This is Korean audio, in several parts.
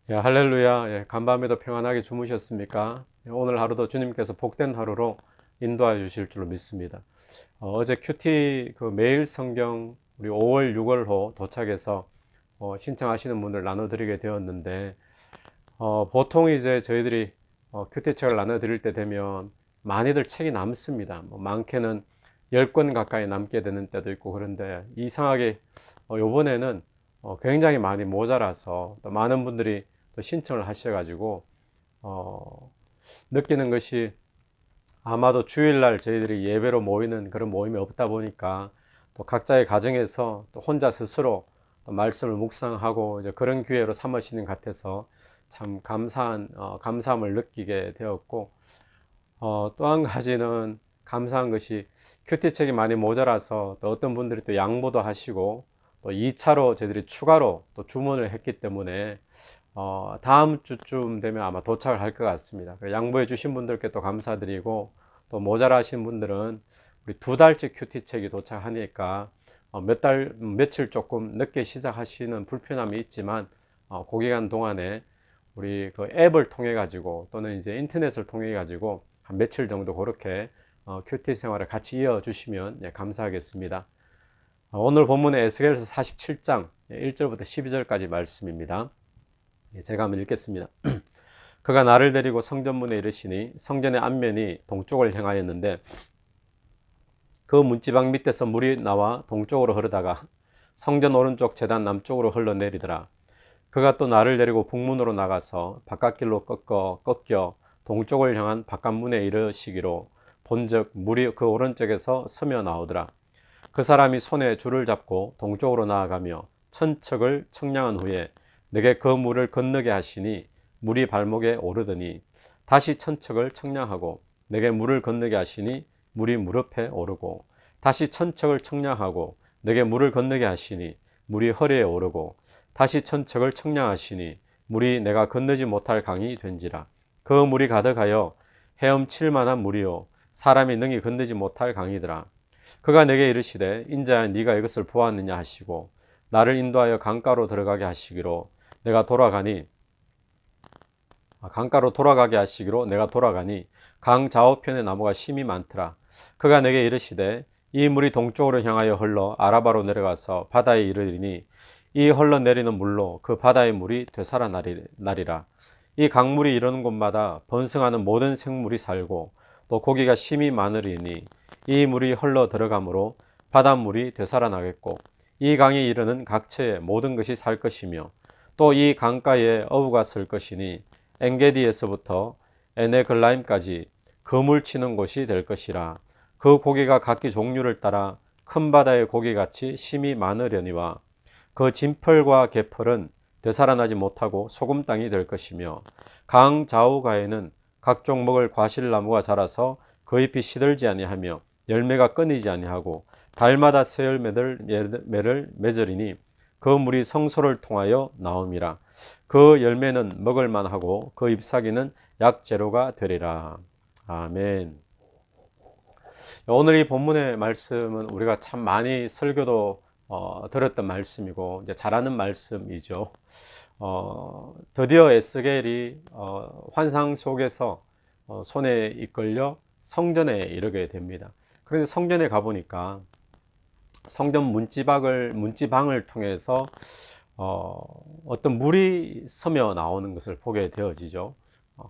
예, 할렐루야. 예, 간밤에도 평안하게 주무셨습니까? 예, 오늘 하루도 주님께서 복된 하루로 인도하여 주실 줄로 믿습니다. 제 큐티 그 매일 성경 우리 5월, 6월호 도착해서 신청하시는 분들 나눠드리게 되었는데, 보통 이제 저희들이 큐티 책을 나눠드릴 때 되면 많이들 책이 남습니다. 뭐 많게는 10권 가까이 남게 되는 때도 있고, 그런데 이상하게 요번에는 굉장히 많이 모자라서 또 많은 분들이 또 신청을 하셔가지고 어, 느끼는 것이, 아마도 주일날 저희들이 예배로 모이는 그런 모임이 없다 보니까 또 각자의 가정에서 또 혼자 스스로 또 말씀을 묵상하고 이제 그런 기회로 삼으시는 것 같아서 참 감사함을 느끼게 되었고, 또 한 가지는 감사한 것이 큐티 책이 많이 모자라서 또 어떤 분들이 또 양보도 하시고 또 2차로 저희들이 추가로 또 주문을 했기 때문에 다음 주쯤 되면 아마 도착을 할 것 같습니다. 양보해 주신 분들께 또 감사드리고, 또 모자라신 분들은 우리 2달째 큐티 책이 도착하니까 며칠 조금 늦게 시작하시는 불편함이 있지만, 그 기간 동안에 우리 그 앱을 통해 가지고 또는 이제 인터넷을 통해 가지고 한 며칠 정도 그렇게 큐티 생활을 같이 이어 주시면 감사하겠습니다. 오늘 본문의 에스겔서 47장 1절부터 12절까지 말씀입니다. 제가 한번 읽겠습니다. 그가 나를 데리고 성전문에 이르시니 성전의 앞면이 동쪽을 향하였는데 그 문지방 밑에서 물이 나와 동쪽으로 흐르다가 성전 오른쪽 제단 남쪽으로 흘러내리더라. 그가 또 나를 데리고 북문으로 나가서 바깥길로 꺾여 동쪽을 향한 바깥문에 이르시기로 본즉 물이 그 오른쪽에서 스며 나오더라. 그 사람이 손에 줄을 잡고 동쪽으로 나아가며 천척을 청량한 후에 내게 그 물을 건너게 하시니 물이 발목에 오르더니 다시 천척을 청량하고 내게 물을 건너게 하시니 물이 무릎에 오르고 다시 천척을 청량하고 내게 물을 건너게 하시니 물이 허리에 오르고 다시 천척을 청량하시니 물이 내가 건너지 못할 강이 된지라. 그 물이 가득하여 헤엄칠 만한 물이요 사람이 능히 건너지 못할 강이더라. 그가 내게 이르시되 인자야 네가 이것을 보았느냐 하시고 나를 인도하여 강가로 들어가게 하시기로 내가 돌아가니 강가로 돌아가게 하시기로 내가 돌아가니 강 좌우편에 나무가 심이 많더라. 그가 내게 이르시되 이 물이 동쪽으로 향하여 흘러 아라바로 내려가서 바다에 이르리니 이 흘러내리는 물로 그 바다의 물이 되살아나리라. 이 강물이 이르는 곳마다 번성하는 모든 생물이 살고 또 고기가 심이 많으리니 이 물이 흘러 들어가므로 바닷물이 되살아나겠고 이 강에 이르는 각처의 모든 것이 살 것이며 또 이 강가에 어부가 쓸 것이니 엔게디에서부터 에네글라임까지 그물치는 곳이 될 것이라. 그 고기가 각기 종류를 따라 큰 바다의 고기같이 심이 많으려니와 그 진펄과 개펄은 되살아나지 못하고 소금 땅이 될 것이며 강 좌우가에는 각종 먹을 과실나무가 자라서 그 잎이 시들지 아니하며 열매가 끊이지 아니하고 달마다 새 열매를 맺으리니 그 물이 성소를 통하여 나옴이라. 그 열매는 먹을 만하고 그 잎사귀는 약재료가 되리라. 아멘. 오늘 이 본문의 말씀은 우리가 참 많이 설교도 들었던 말씀이고 이제 잘 아는 말씀이죠. 드디어 에스겔이 환상 속에서 손에 이끌려 성전에 이르게 됩니다. 그런데 성전에 가보니까 성전 문지방을 통해서 어떤 물이 스며 나오는 것을 보게 되어지죠.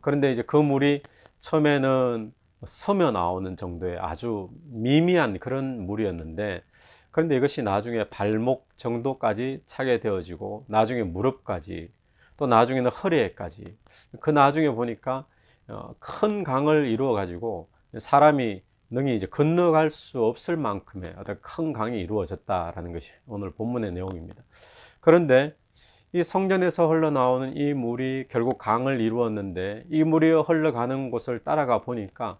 그런데 이제 그 물이 처음에는 스며 나오는 정도의 아주 미미한 그런 물이었는데, 그런데 이것이 나중에 발목 정도까지 차게 되어지고 나중에 무릎까지 또 나중에는 허리에까지, 그 나중에 보니까 큰 강을 이루어 가지고 사람이 능히 이제 건너갈 수 없을 만큼의 어떤 큰 강이 이루어졌다라는 것이 오늘 본문의 내용입니다. 그런데 이 성전에서 흘러나오는 이 물이 결국 강을 이루었는데 이 물이 흘러가는 곳을 따라가 보니까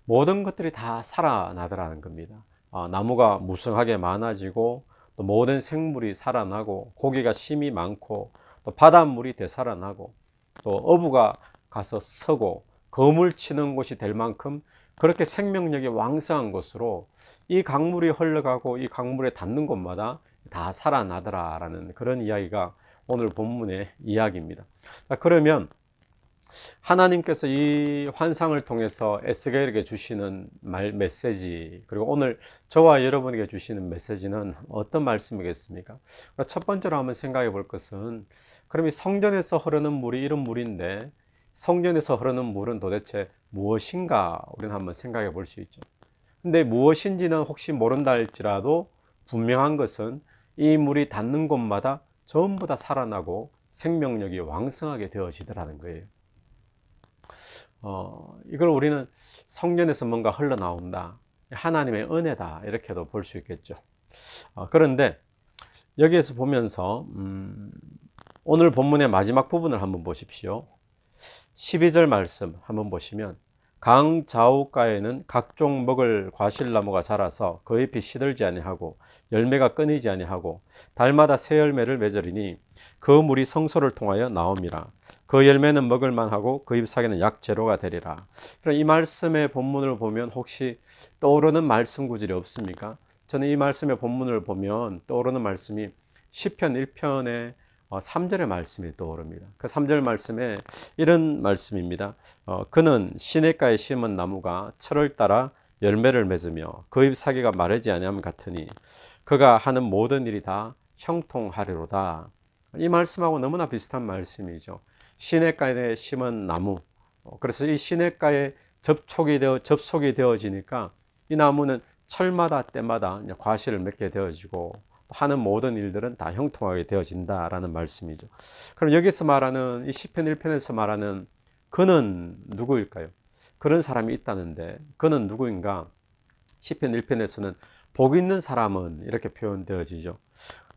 모든 것들이 다 살아나더라는 겁니다. 나무가 무성하게 많아지고 또 모든 생물이 살아나고 고기가 심이 많고 또 바닷물이 되살아나고 또 어부가 가서 서고 거물 치는 곳이 될 만큼 그렇게 생명력이 왕성한 곳으로 이 강물이 흘러가고 이 강물에 닿는 곳마다 다 살아나더라라는 그런 이야기가 오늘 본문의 이야기입니다. 자, 그러면 하나님께서 이 환상을 통해서 에스겔에게 주시는 메시지, 그리고 오늘 저와 여러분에게 주시는 메시지는 어떤 말씀이겠습니까? 첫 번째로 한번 생각해 볼 것은, 그럼 이 성전에서 흐르는 물이 이런 물인데 성전에서 흐르는 물은 도대체 무엇인가 우리는 한번 생각해 볼 수 있죠. 근데 무엇인지는 혹시 모른다 할지라도 분명한 것은 이 물이 닿는 곳마다 전부 다 살아나고 생명력이 왕성하게 되어지더라는 거예요. 이걸 우리는 성전에서 뭔가 흘러나온다, 하나님의 은혜다, 이렇게도 볼 수 있겠죠. 그런데 여기에서 보면서 오늘 본문의 마지막 부분을 한번 보십시오. 12절 말씀 한번 보시면, 강 좌우가에는 각종 먹을 과실나무가 자라서 그 잎이 시들지 아니하고 열매가 끊이지 아니하고 달마다 새 열매를 맺으리니 그 물이 성소를 통하여 나옴이라. 그 열매는 먹을 만하고 그 잎사귀는 약재료가 되리라. 이 말씀의 본문을 보면 혹시 떠오르는 말씀 구절이 없습니까? 저는 이 말씀의 본문을 보면 떠오르는 말씀이 시편 1편의 3절의 말씀이 떠오릅니다. 그 3절 말씀에 이런 말씀입니다. 그는 시냇가에 심은 나무가 철을 따라 열매를 맺으며 그 잎사귀가 마르지 아니함 같으니 그가 하는 모든 일이 다 형통하리로다. 이 말씀하고 너무나 비슷한 말씀이죠. 시냇가에 심은 나무, 그래서 이 시냇가에 접속이 되어지니까 이 나무는 철마다 때마다 과실을 맺게 되어지고 하는 모든 일들은 다 형통하게 되어진다라는 말씀이죠. 그럼 여기서 말하는 이 시편 1편에서 말하는 그는 누구일까요? 그런 사람이 있다는데 그는 누구인가? 시편 1편에서는 복 있는 사람은 이렇게 표현되어지죠.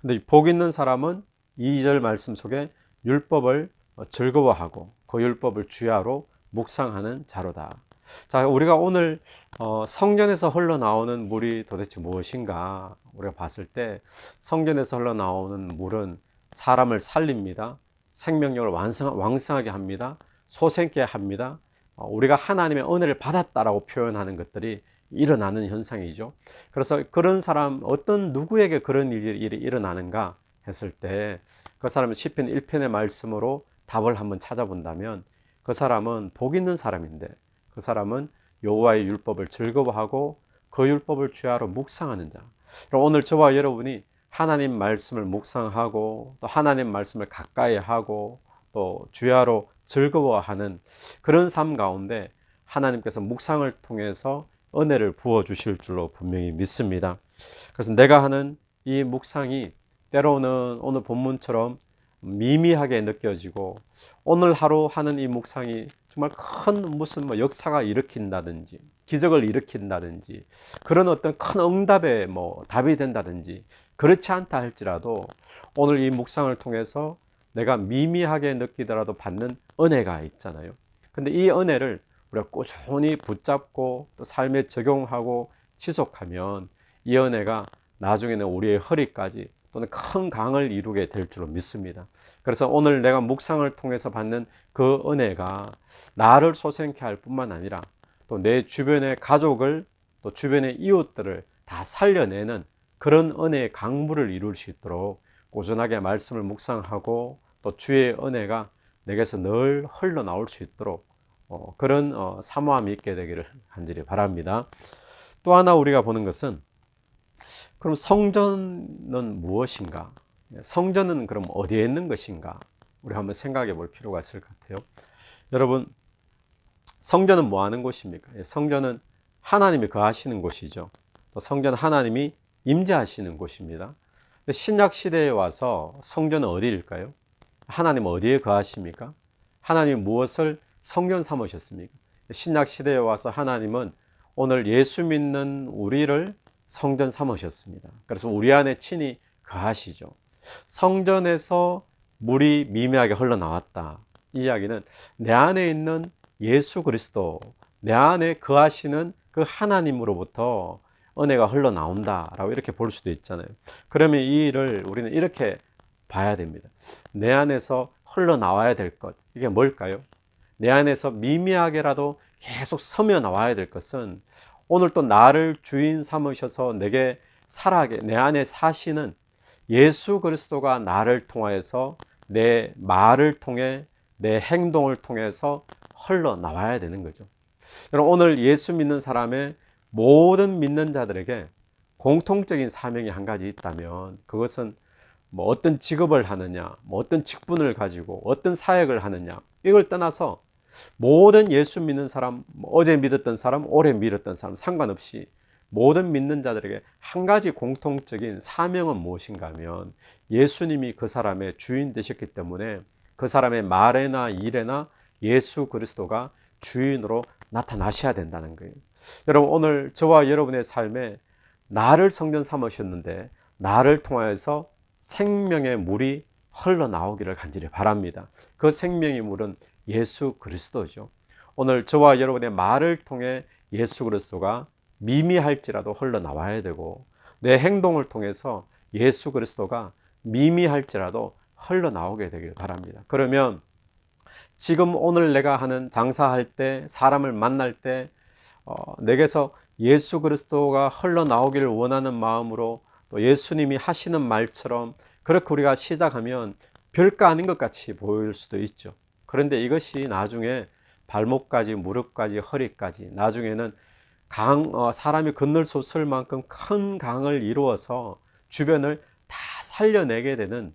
근데 복 있는 사람은 2절 말씀 속에 율법을 즐거워하고 그 율법을 주야로 묵상하는 자로다. 자, 우리가 오늘 성전에서 흘러나오는 물이 도대체 무엇인가 우리가 봤을 때, 성전에서 흘러나오는 물은 사람을 살립니다. 생명력을 왕성하게 합니다. 솟게 합니다. 우리가 하나님의 은혜를 받았다라고 표현하는 것들이 일어나는 현상이죠. 그래서 그런 사람, 어떤 누구에게 그런 일이 일어나는가 했을 때 그 사람은 시편 1편의 말씀으로 답을 한번 찾아본다면 그 사람은 복 있는 사람인데, 그 사람은 여호와의 율법을 즐거워하고 그 율법을 주야로 묵상하는 자. 오늘 저와 여러분이 하나님 말씀을 묵상하고 또 하나님 말씀을 가까이 하고 또 주야로 즐거워하는 그런 삶 가운데 하나님께서 묵상을 통해서 은혜를 부어 주실 줄로 분명히 믿습니다. 그래서 내가 하는 이 묵상이 때로는 오늘 본문처럼 미미하게 느껴지고, 오늘 하루 하는 이 묵상이 정말 큰 무슨 역사가 일으킨다든지 기적을 일으킨다든지 그런 어떤 큰 응답의 답이 된다든지 그렇지 않다 할지라도 오늘 이 묵상을 통해서 내가 미미하게 느끼더라도 받는 은혜가 있잖아요. 근데 이 은혜를 우리가 꾸준히 붙잡고 또 삶에 적용하고 지속하면 이 은혜가 나중에는 우리의 허리까지 또는 큰 강을 이루게 될 줄로 믿습니다. 그래서 오늘 내가 묵상을 통해서 받는 그 은혜가 나를 솟게 할 뿐만 아니라 또 내 주변의 가족을 또 주변의 이웃들을 다 살려내는 그런 은혜의 강물을 이룰 수 있도록 꾸준하게 말씀을 묵상하고 또 주의 은혜가 내게서 늘 흘러나올 수 있도록 그런 사모함이 있게 되기를 간절히 바랍니다. 또 하나 우리가 보는 것은, 그럼 성전은 무엇인가? 성전은 그럼 어디에 있는 것인가? 우리 한번 생각해 볼 필요가 있을 것 같아요. 여러분, 성전은 뭐 하는 곳입니까? 성전은 하나님이 거하시는 곳이죠. 또 성전은 하나님이 임재하시는 곳입니다. 신약 시대에 와서 성전은 어디일까요? 하나님 어디에 거하십니까? 하나님이 무엇을 성전 삼으셨습니까? 신약 시대에 와서 하나님은 오늘 예수 믿는 우리를 성전 삼으셨습니다. 그래서 우리 안에 친히 거하시죠. 성전에서 물이 미미하게 흘러나왔다. 이 이야기는 내 안에 있는 예수 그리스도, 내 안에 거하시는 그 하나님으로부터 은혜가 흘러나온다라고 이렇게 볼 수도 있잖아요. 그러면 이 일을 우리는 이렇게 봐야 됩니다. 내 안에서 흘러나와야 될 것, 이게 뭘까요? 내 안에서 미미하게라도 계속 스며 나와야 될 것은 오늘 또 나를 주인 삼으셔서 내게 살아게 내 안에 사시는 예수 그리스도가 나를 통하여서 내 말을 통해 내 행동을 통해서 흘러나와야 되는 거죠. 여러분, 오늘 예수 믿는 사람의 모든 믿는 자들에게 공통적인 사명이 한 가지 있다면 그것은 뭐 어떤 직업을 하느냐, 뭐 어떤 직분을 가지고 어떤 사역을 하느냐, 이걸 떠나서 모든 예수 믿는 사람, 어제 믿었던 사람, 오래 믿었던 사람 상관없이 모든 믿는 자들에게 한 가지 공통적인 사명은 무엇인가 하면 예수님이 그 사람의 주인 되셨기 때문에 그 사람의 말에나 일에나 예수 그리스도가 주인으로 나타나셔야 된다는 거예요. 여러분, 오늘 저와 여러분의 삶에 나를 성전 삼으셨는데 나를 통하여서 생명의 물이 흘러나오기를 간절히 바랍니다. 그 생명의 물은 예수 그리스도죠. 오늘 저와 여러분의 말을 통해 예수 그리스도가 미미할지라도 흘러나와야 되고 내 행동을 통해서 예수 그리스도가 미미할지라도 흘러나오게 되길 바랍니다. 그러면 지금 오늘 내가 하는 장사할 때, 사람을 만날 때 내게서 예수 그리스도가 흘러나오기를 원하는 마음으로 또 예수님이 하시는 말처럼 그렇게 우리가 시작하면 별거 아닌 것 같이 보일 수도 있죠. 그런데 이것이 나중에 발목까지, 무릎까지, 허리까지, 나중에는 사람이 건널 수 없을 만큼 큰 강을 이루어서 주변을 다 살아내게 되는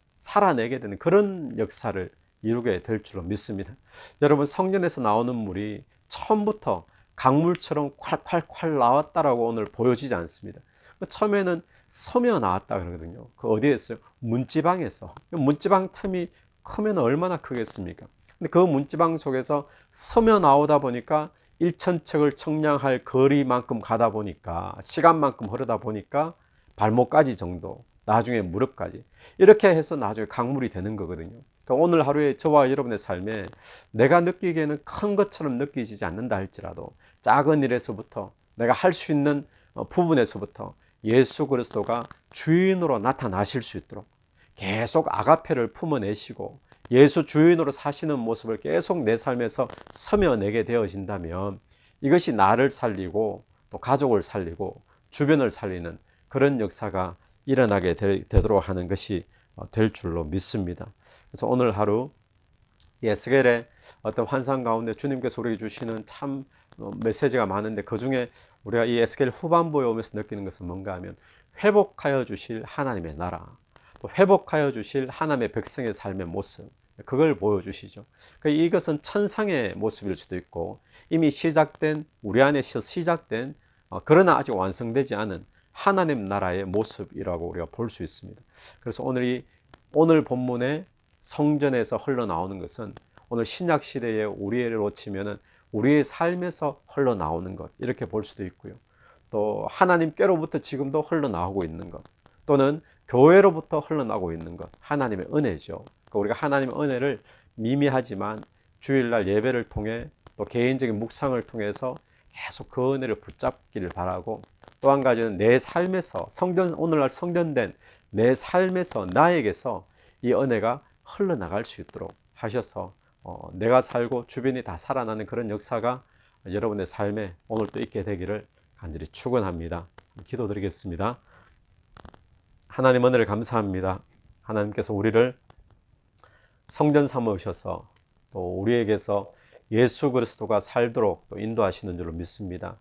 그런 역사를 이루게 될 줄로 믿습니다. 여러분, 성전에서 나오는 물이 처음부터 강물처럼 콸콸콸 나왔다라고 오늘 보여지지 않습니다. 처음에는 서며 나왔다 그러거든요. 그 어디에서요? 문지방에서. 문지방 틈이 크면 얼마나 크겠습니까? 근데 그 문지방 속에서 서며 나오다 보니까 1,000척을 청량할 거리만큼 가다 보니까, 시간만큼 흐르다 보니까 발목까지 정도, 나중에 무릎까지, 이렇게 해서 나중에 강물이 되는 거거든요. 그러니까 오늘 하루에 저와 여러분의 삶에 내가 느끼기에는 큰 것처럼 느끼지지 않는다 할지라도 작은 일에서부터, 내가 할 수 있는 부분에서부터 예수 그리스도가 주인으로 나타나실 수 있도록 계속 아가페를 품어내시고 예수 주인으로 사시는 모습을 계속 내 삶에서 스며내게 되어진다면 이것이 나를 살리고 또 가족을 살리고 주변을 살리는 그런 역사가 일어나게 되도록 하는 것이 될 줄로 믿습니다. 그래서 오늘 하루 에스겔의 어떤 환상 가운데 주님께서 우리에게 주시는 참 메시지가 많은데, 그 중에 우리가 이 에스겔 후반부에 오면서 느끼는 것은 뭔가 하면 회복하여 주실 하나님의 나라, 또 회복하여 주실 하나님의 백성의 삶의 모습, 그걸 보여주시죠. 이것은 천상의 모습일 수도 있고 이미 시작된, 우리 안에 시작된 그러나 아직 완성되지 않은 하나님 나라의 모습이라고 우리가 볼 수 있습니다. 그래서 오늘 본문에 성전에서 흘러나오는 것은 오늘 신약 시대에 우리로 치면은 우리의 삶에서 흘러나오는 것, 이렇게 볼 수도 있고요. 또 하나님께로부터 지금도 흘러나오고 있는 것, 또는 교회로부터 흘러나오고 있는 것, 하나님의 은혜죠. 그러니까 우리가 하나님의 은혜를 미미하지만 주일날 예배를 통해 또 개인적인 묵상을 통해서 계속 그 은혜를 붙잡기를 바라고, 또 한 가지는 내 삶에서 오늘날 성전된 내 삶에서 나에게서 이 은혜가 흘러나갈 수 있도록 하셔서 내가 살고 주변이 다 살아나는 그런 역사가 여러분의 삶에 오늘 또 있게 되기를 간절히 축원합니다. 기도드리겠습니다. 하나님, 은혜를 감사합니다. 하나님께서 우리를 성전 삼으셔서 또 우리에게서 예수 그리스도가 살도록 또 인도하시는 줄로 믿습니다.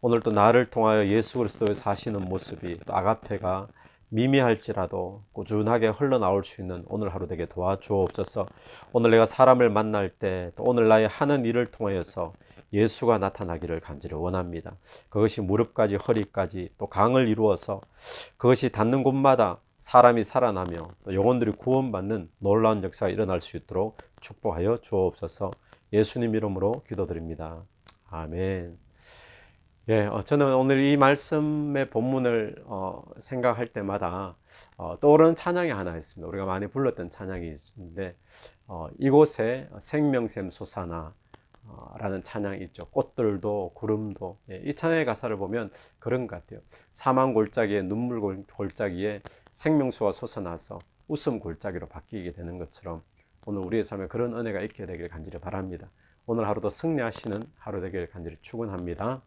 오늘 또 나를 통하여 예수 그리스도의 사시는 모습이, 또 아가페가 미미할지라도 꾸준하게 흘러나올 수 있는 오늘 하루 되게 도와주옵소서. 오늘 내가 사람을 만날 때, 또 오늘 나의 하는 일을 통하여서 예수가 나타나기를 간절히 원합니다. 그것이 무릎까지, 허리까지, 또 강을 이루어서 그것이 닿는 곳마다 사람이 살아나며 또 영혼들이 구원받는 놀라운 역사가 일어날 수 있도록 축복하여 주옵소서. 예수님 이름으로 기도드립니다. 아멘. 저는 오늘 이 말씀의 본문을 생각할 때마다 떠오르는 찬양이 하나 있습니다. 우리가 많이 불렀던 찬양이 있는데, 이곳에 생명샘 솟아나 라는 찬양이 있죠. 꽃들도 구름도. 이 찬양의 가사를 보면 그런 것 같아요. 사망 골짜기에, 눈물 골짜기에 생명수가 솟아나서 웃음 골짜기로 바뀌게 되는 것처럼 오늘 우리의 삶에 그런 은혜가 있게 되길 간절히 바랍니다. 오늘 하루도 승리하시는 하루 되길 간절히 축원합니다.